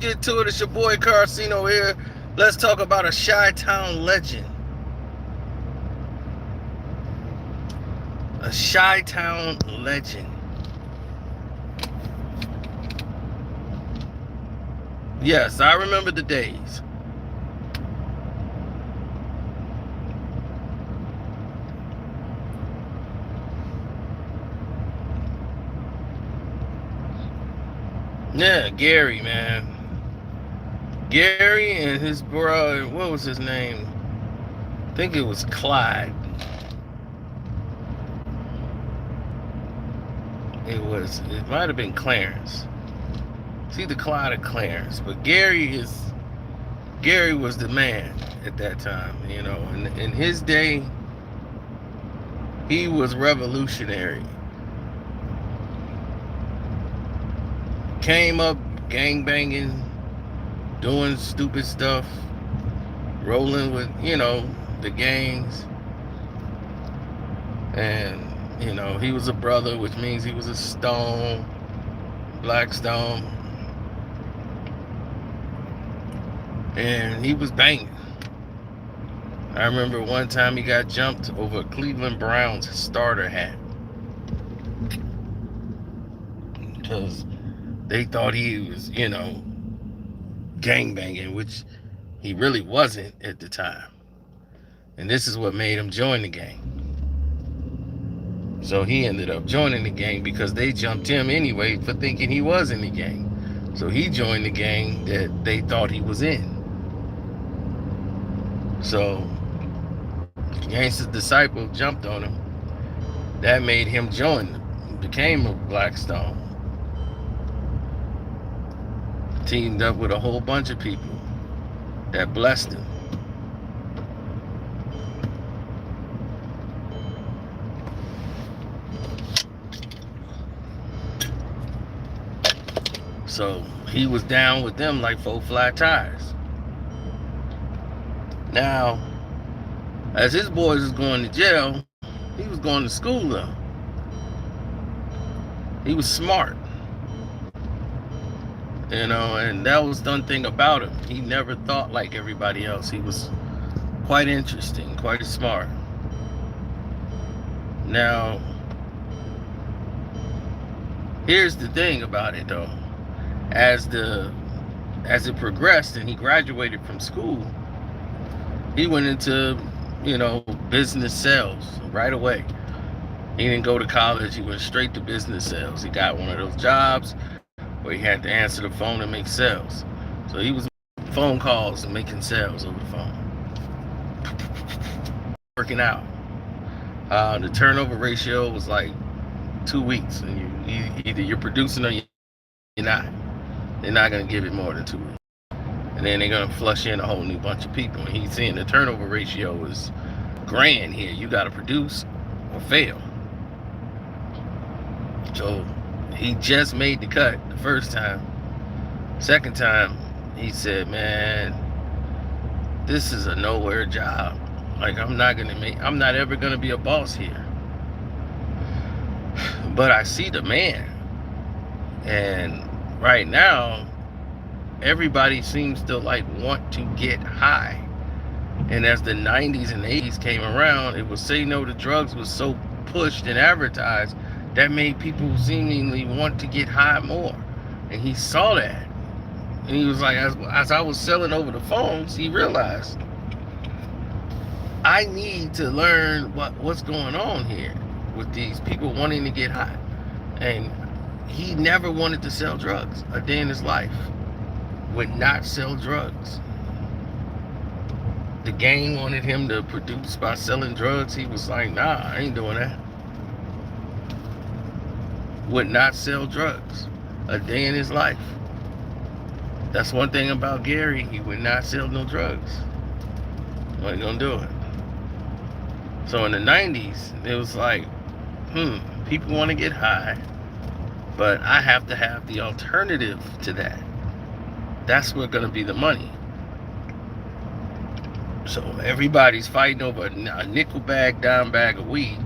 get to it. It's your boy Carcino here. Let's talk about a Chitown legend. A Chitown legend. Yes, I remember the days. Yeah, Gary, man. Gary and his brother, what was his name? I think it was Clyde. It might have been Clarence. It's either Clyde or Clarence, but Gary was the man at that time, you know. In his day, he was revolutionary. Came up gang banging, doing stupid stuff, rolling with, you know, the gangs. And, you know, he was a brother, which means he was a stone, black stone. And he was banging. I remember one time he got jumped over a Cleveland Browns starter hat. Because they thought he was, you know, gangbanging, which he really wasn't at the time. And this is what made him join the gang. So he ended up joining the gang because they jumped him anyway for thinking he was in the gang. So he joined the gang that they thought he was in. So Gangsta's disciple jumped on him. That made him join, became a Blackstone. Teamed up with a whole bunch of people that blessed him. So he was down with them like 4 flat tires. Now, as his boys was going to jail, he was going to school though. He was smart. You know, and that was the one thing about him. He never thought like everybody else. He was quite interesting, quite smart. Now, here's the thing about it though. As it progressed and he graduated from school, he went into, you know, business sales right away. He didn't go to college. He went straight to business sales. He got one of those jobs where he had to answer the phone and make sales. So he was making phone calls and making sales over the phone. Working out. The turnover ratio was like 2 weeks. And either you're producing or you're not. They're not going to give it more than 2 weeks. And then they're going to flush in a whole new bunch of people. And he's saying the turnover ratio is grand here. You got to produce or fail. So he just made the cut the first time. Second time, he said, man, this is a nowhere job. Like, I'm not ever going to be a boss here. But I see the man. And right now, everybody seems to like want to get high. And as the 90s and 80s came around, it was Say No to Drugs was so pushed and advertised that made people seemingly want to get high more. And he saw that. And he was like, as I was selling over the phones, he realized, I need to learn what's going on here with these people wanting to get high. And he never wanted to sell drugs a day in his life. Would not sell drugs. The gang wanted him to produce by selling drugs. He was like, nah, I ain't doing that. Would not sell drugs a day in his life. That's one thing about Gary. He would not sell no drugs. Wasn't gonna do it. So in the 90s, it was like, people want to get high, but I have to have the alternative to that. That's what's going to be the money. So everybody's fighting over a nickel bag, dime bag of weed.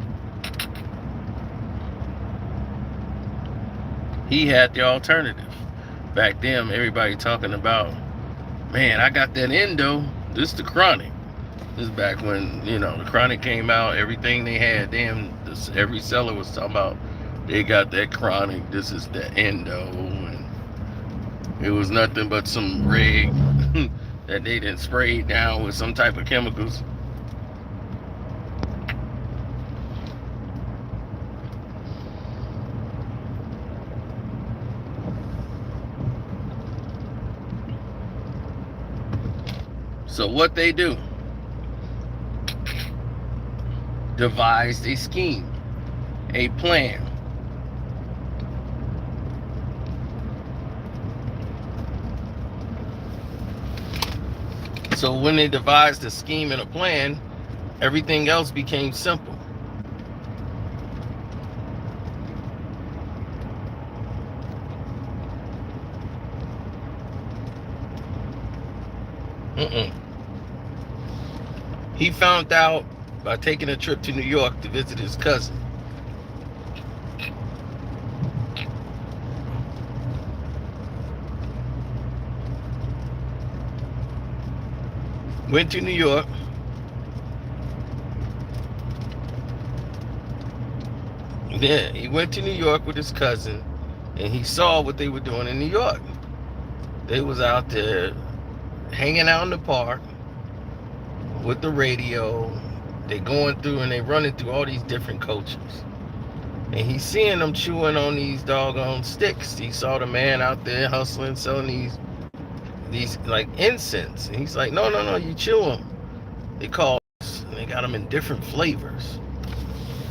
He had the alternative. back then, everybody talking about, man, I got that endo. This the chronic. This is back when, the chronic came out. Everything they had, every seller was talking about, they got that chronic. This is the endo. And it was nothing but some rig that they didn't spray down with some type of chemicals. So what they do, devised a scheme, a plan. So when they devised a scheme and a plan, everything else became simple. He found out by taking a trip to New York to visit his cousin. Went to New York. Yeah, he went to New York with his cousin, and he saw what they were doing in New York. They was out there hanging out in the park with the radio. They going through and they running through all these different cultures. And he's seeing them chewing on these doggone sticks. He saw the man out there hustling, selling these like incense. And he's like, no, you chew them. They call us, and they got them in different flavors.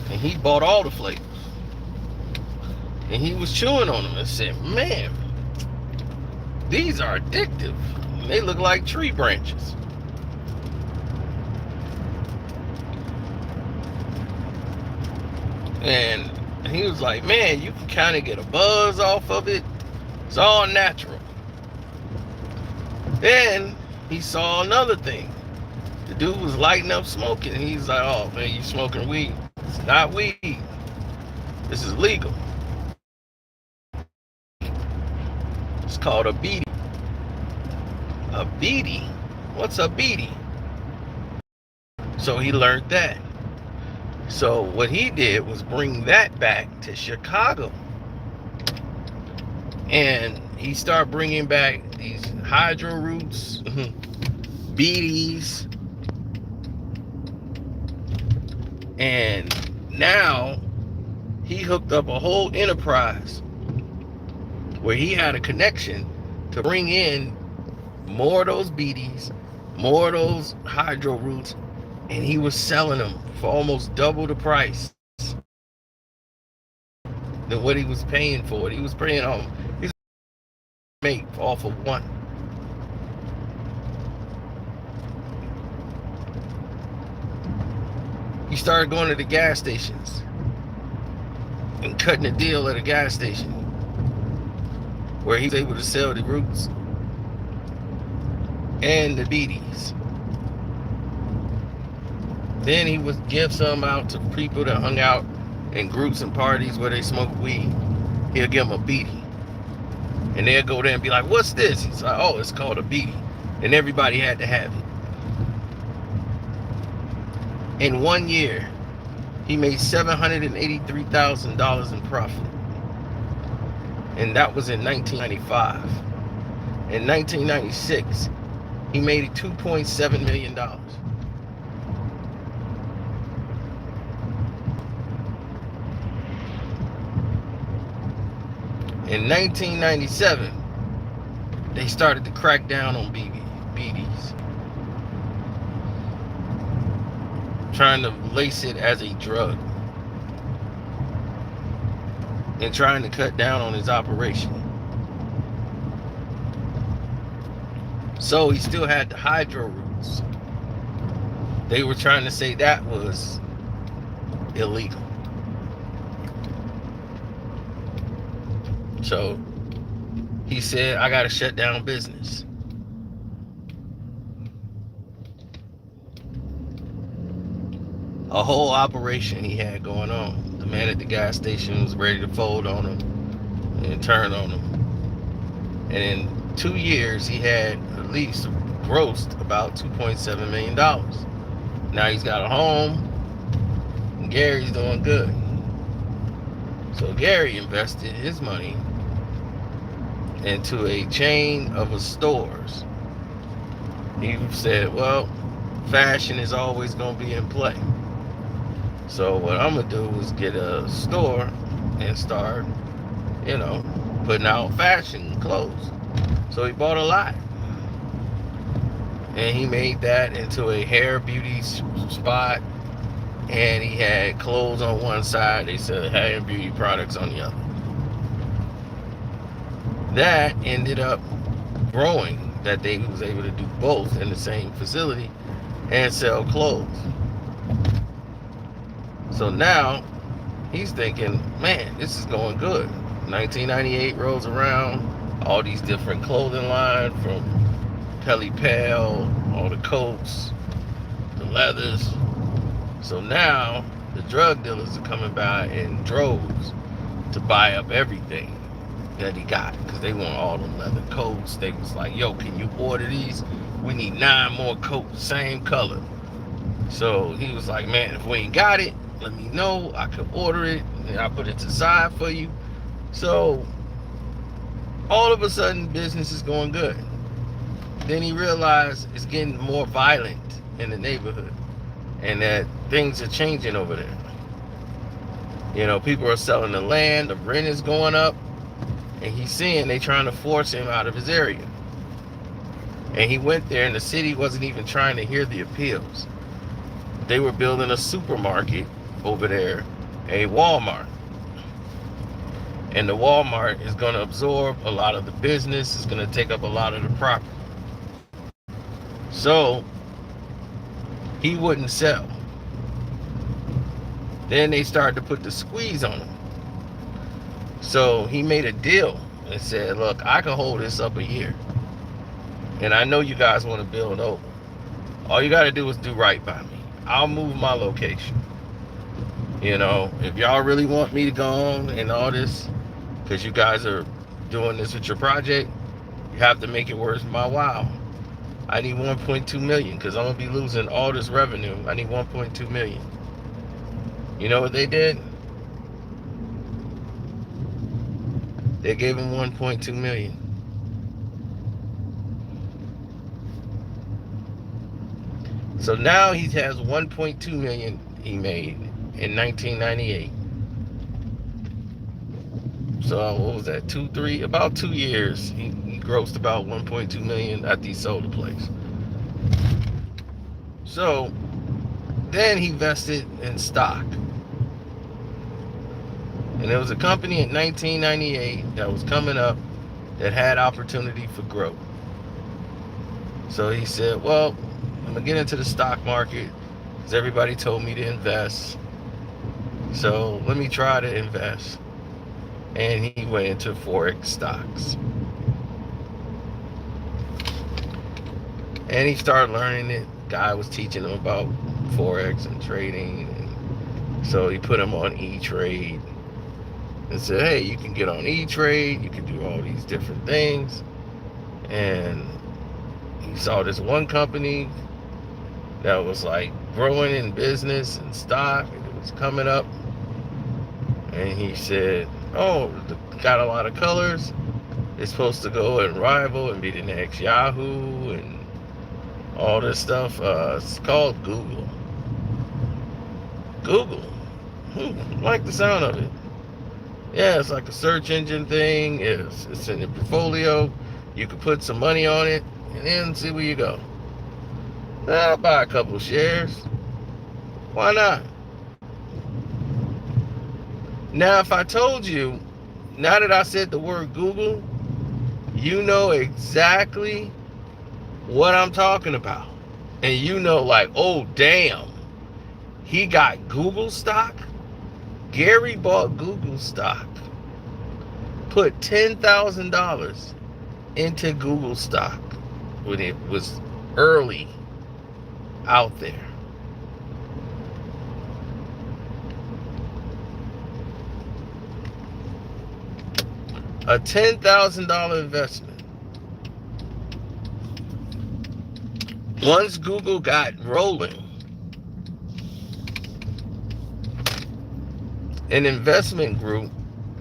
And he bought all the flavors. And he was chewing on them and said, man, these are addictive. They look like tree branches. And he was like, man, you can kind of get a buzz off of it. It's all natural. Then he saw another thing. The dude was lighting up smoking. And he's like, oh, man, you smoking weed. It's not weed. This is legal. It's called a Beaty. A Beaty? What's a Beaty? So he learned that. So what he did was bring that back to Chicago. And he started bringing back these hydro roots, Beaties. And now he hooked up a whole enterprise where he had a connection to bring in more of those Beaties, more of those hydro roots, and he was selling them for almost double the price than what he was paying for it. He was paying he's make off of one. He started going to the gas stations and cutting a deal at a gas station where he was able to sell the roots and the Beaties. Then he would give some out to people that hung out in groups and parties where they smoked weed. He'll give them a Beaty. And they'll go there and be like, what's this? He's like, oh, it's called a Beaty. And everybody had to have it. In 1 year, he made $783,000 in profit. And that was in 1995. In 1996, he made $2.7 million. In 1997, they started to crack down on Beaties, trying to lace it as a drug and trying to cut down on his operation. So he still had the hydro roots. They were trying to say that was illegal. So he said, I gotta shut down business. A whole operation he had going on. The man at the gas station was ready to fold on him and turn on him. And in 2 years, he had at least grossed about $2.7 million. Now he's got a home, and Gary's doing good. So Gary invested his money into a chain of stores. He said, well, fashion is always going to be in play. So what I'm going to do is get a store and start, putting out fashion clothes. So he bought a lot. And he made that into a hair beauty spot. And he had clothes on one side. They said hair and beauty products on the other. That ended up growing, that they was able to do both in the same facility and sell clothes. So now he's thinking, man, this is going good. 1998 rolls around, all these different clothing lines, from Pelly Pal, all the coats, the leathers. So now the drug dealers are coming by in droves to buy up everything that he got, because they want all them leather coats. They was like, yo, can you order these? We need 9 more coats, same color. So he was like, man, if we ain't got it, let me know. I could order it and I'll put it to the side for you. So all of a sudden, business is going good. Then he realized it's getting more violent in the neighborhood, and that things are changing over there. People are selling the land, the rent is going up, and he's seeing they trying to force him out of his area. And he went there, and the city wasn't even trying to hear the appeals. They were building a supermarket over there, a Walmart. And the Walmart is going to absorb a lot of the business. It's going to take up a lot of the property. So he wouldn't sell. Then they started to put the squeeze on him. So he made a deal and said, look, I can hold this up a year. And I know you guys want to build over. All you got to do is do right by me. I'll move my location. If y'all really want me to go on and all this, because you guys are doing this with your project, you have to make it worth my while. I need 1.2 million, because I'm going to be losing all this revenue. I need 1.2 million. You know what they did? They gave him 1.2 million. So now he has 1.2 million he made in 1998. So what was that? About 2 years, he grossed about 1.2 million after he sold the place. So then he invested in stock. And there was a company in 1998 that was coming up that had opportunity for growth. So he said, well, I'm going to get into the stock market because everybody told me to invest. So let me try to invest. And he went into Forex stocks. And he started learning it. Guy was teaching him about Forex and trading. And so he put him on E-Trade and said, hey, you can get on E-Trade. You can do all these different things. And he saw this one company that was like growing in business and stock, and it was coming up. And he said, oh, got a lot of colors. It's supposed to go and rival and be the next Yahoo and all this stuff. It's called Google. Google. Like the sound of it. Yeah, it's like a search engine thing. It's in your portfolio. You can put some money on it and then see where you go. I'll buy a couple shares. Why not? Now, if I told you, now that I said the word Google, you know exactly what I'm talking about. And you know, like, oh, damn, he got Google stock? Gary bought Google stock. Put $10,000 into Google stock when it was early out there. A $10,000 investment. Once Google got rolling, an investment group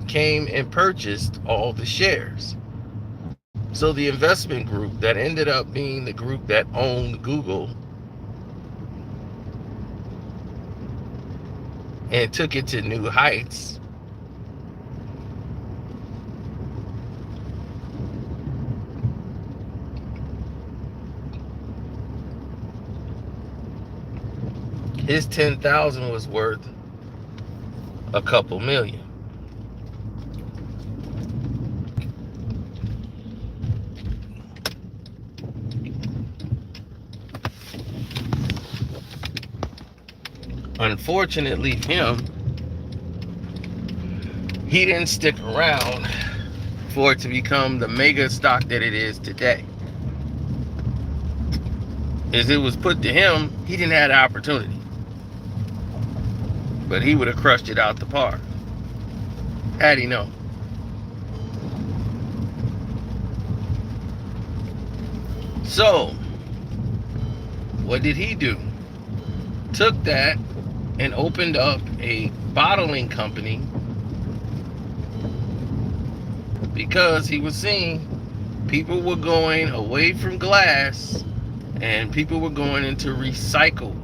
came and purchased all the shares. So the investment group that ended up being the group that owned Google and took it to new heights, his 10,000 was worth a couple million. Unfortunately, he didn't stick around for it to become the mega stock that it is today. As it was put to him, he didn't have the opportunity, but he would have crushed it out the park had he known. So what did he do? Took that and opened up a bottling company, because he was seeing people were going away from glass and people were going into recycle.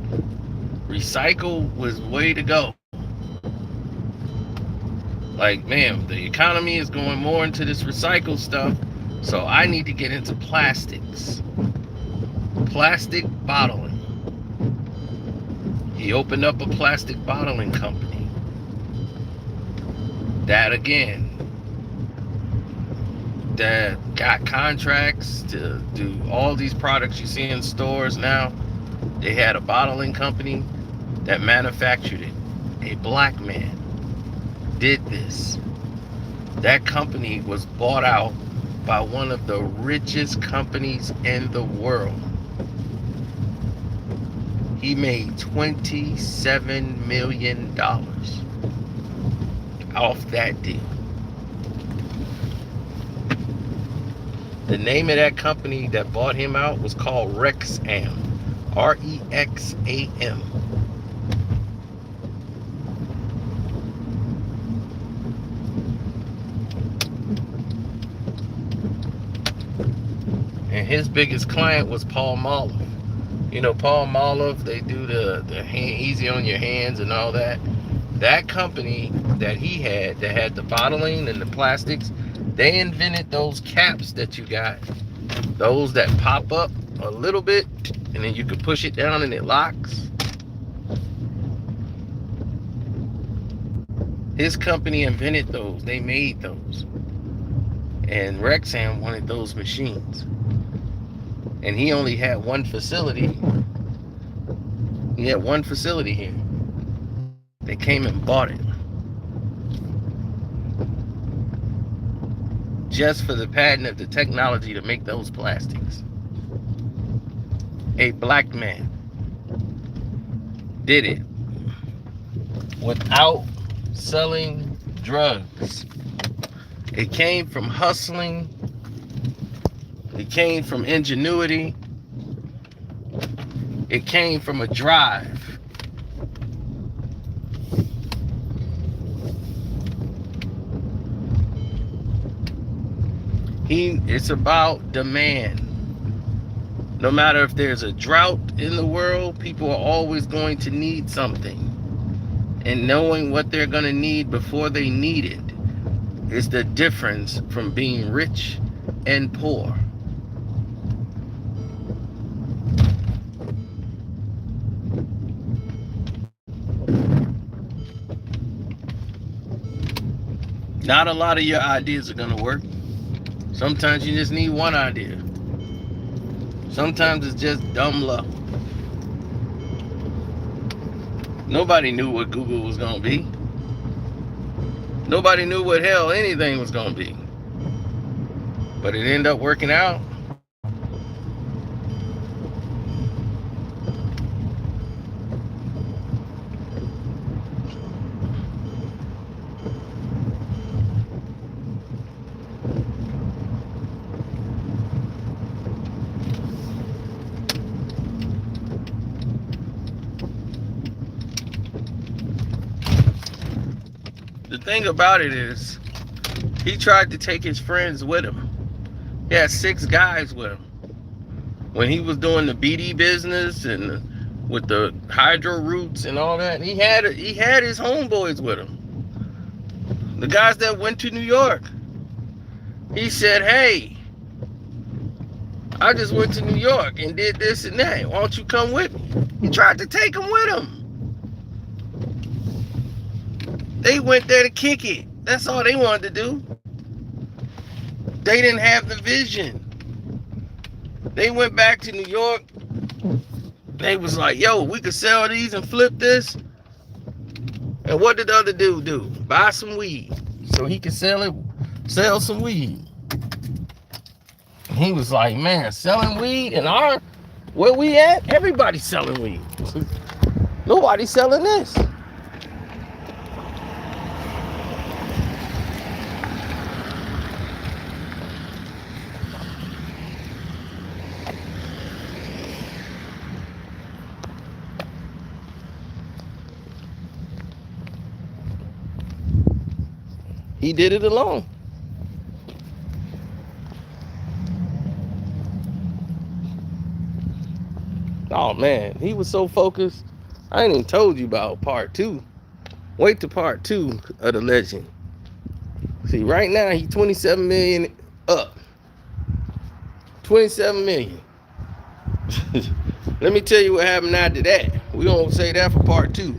Recycle was way to go. Like, man, the economy is going more into this recycle stuff, so I need to get into plastics. Plastic bottling. He opened up a plastic bottling company. That again, that got contracts to do all these products you see in stores now. They had a bottling company that manufactured it. A black man did this. That company was bought out by one of the richest companies in the world. He made $27 million off that deal. The name of that company that bought him out was called Rexam. R-E-X-A-M. And his biggest client was Paul Mahler. You know, Paul Mahler, they do the hand, easy on your hands and all that. That company that he had, that had the bottling and the plastics, they invented those caps that you got. Those that pop up a little bit, and then you can push it down and it locks. His company invented those. They made those. And Rexam wanted those machines. And he only had one facility. He had one facility here. They came and bought it. Just for the patent of the technology to make those plastics. A black man did it without selling drugs. It came from hustling. It came from ingenuity. It came from a drive. It's about demand. No matter if there's a drought in the world, people are always going to need something. And knowing what they're going to need before they need it is the difference from being rich and poor. Not a lot of your ideas are going to work. Sometimes you just need one idea. Sometimes it's just dumb luck. Nobody knew what Google was going to be. Nobody knew what hell anything was going to be. But it ended up working out. thing about it is, he tried to take his friends with him. He had 6 guys with him. When he was doing the Beaty business and with the hydro roots and all that, he had his homeboys with him. The guys that went to New York. He said, hey, I just went to New York and did this and that. Why don't you come with me? He tried to take them with him. They went there to kick it. That's all they wanted to do. They didn't have the vision. They went back to New York. They was like, yo, we could sell these and flip this. And what did the other dude do? Buy some weed so he could sell some weed. He was like, man, selling weed and where we at? Everybody's selling weed. Nobody's selling this. He did it alone. Oh man, he was so focused. I ain't even told you about part 2. Wait till part 2 of the legend. See, right now he's 27 million up. 27 million. Let me tell you what happened after that. We're gonna say that for part 2.